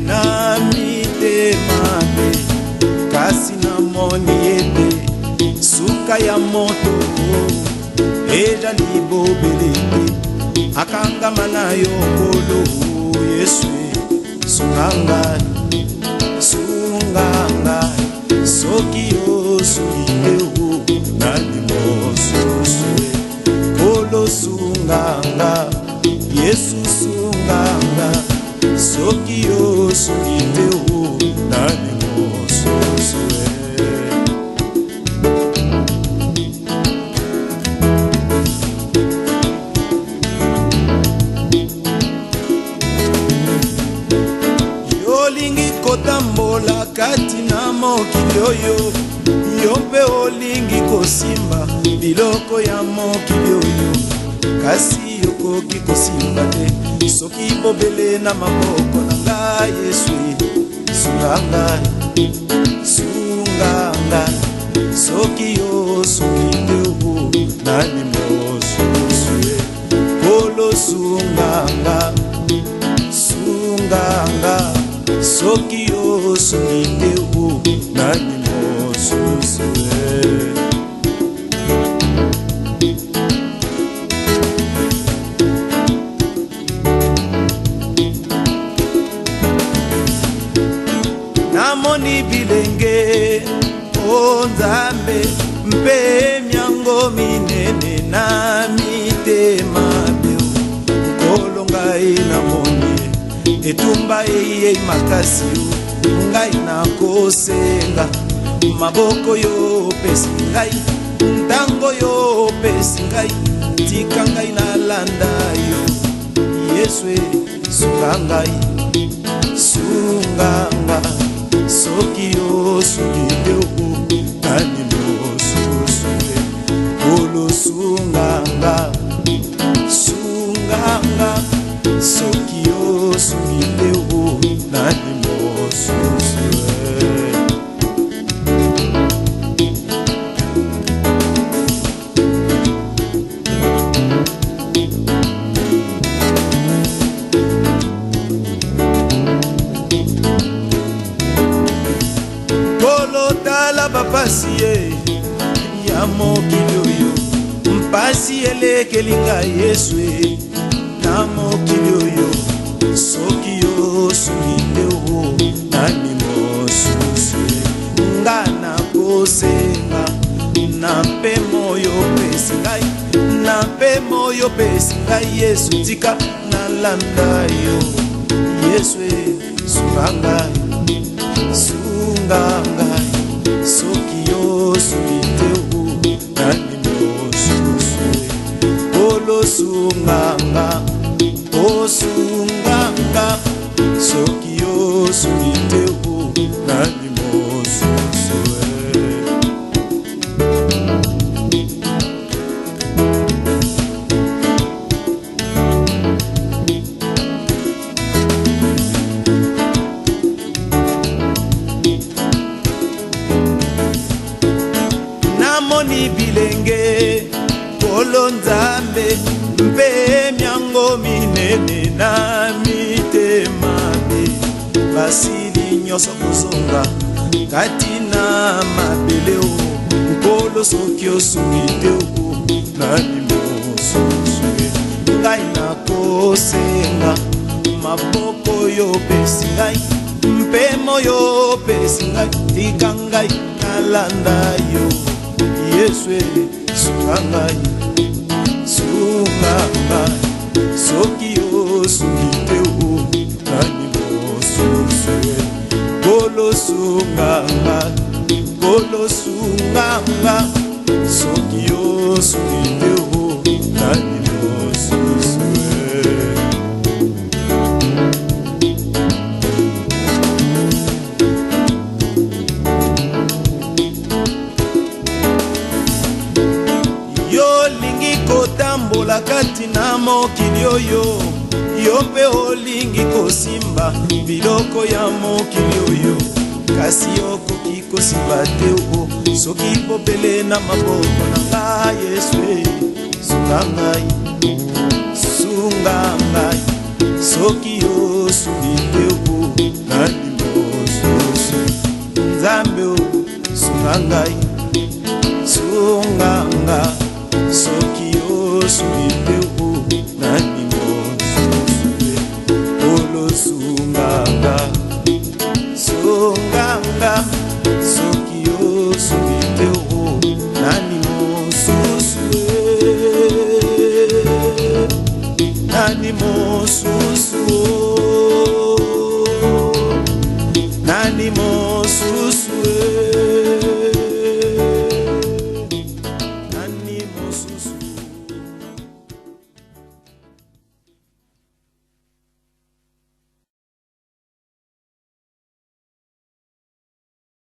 na mitema te, kasi na moni ete suka ya moto eja libobele te, akangama na yo kolo Yesu sunganga sunganga soki yo sungiteo na limosusue kolo sunganga Yesu sunganga soki yo sungiteo na limosusue. Yolingi kotambola kati na mokili oyo, yompe olingi kosimba biloko ya mokili oyo, kasi yokoki kosimba te soki bobele na maboko na ngai Yesu sunganga sunganga soki yo sungiteo na limosusue kolo sunganga sunganga soki yo sungiteo na limosusue. Namoni bilenge o Nzambe mpe miango minene na mitema beo nkolo ngai namoni etumba eye makasi ngai nakosenga maboko yo pesi ngai ntango yo pesi ngai tika ngai nalanda yo Yesu sunga ngai sunganga soki yo sungiteo na limosusue kolo sunganga sunganga soki yo sungiteo na limosusue. Bapasi ya mokili oyo mpasi elekelinga Yesu na mokili oyo soki yo sungiteo na limosusue nga nakosenga na mpe moyo pesi ngai na mpe moyo pesi ngai Yesu tika nalanda yo Yesu sunganga sunganga soki yo sungiteo na limosusue kolo sunganga o sunganga soki yo sungiteo na limosusue. Namoni bilenge kolo Nzambe mpe miango minene na mitema be basili nyonso kozonga kati na mabele o nkolo soki osungiteo na limosusue ngai nakosenga maboko yo pesi ngai mpe moyo pesi ngai tika ngai nalanda yo Yesu sunganga sunganga soki yo sungiteo na limosusue kolo sunganga soki yo sungiteo na limosusue. Yolingi kotambola kati na mokili oyo, yo mpe olingi kosimba biloko ya mokili oyo, kasi okoki kosimba te o soki popele na maboko na ngai Yesu sunga ngai sunga ngai soki yo sungi te o na na ngai.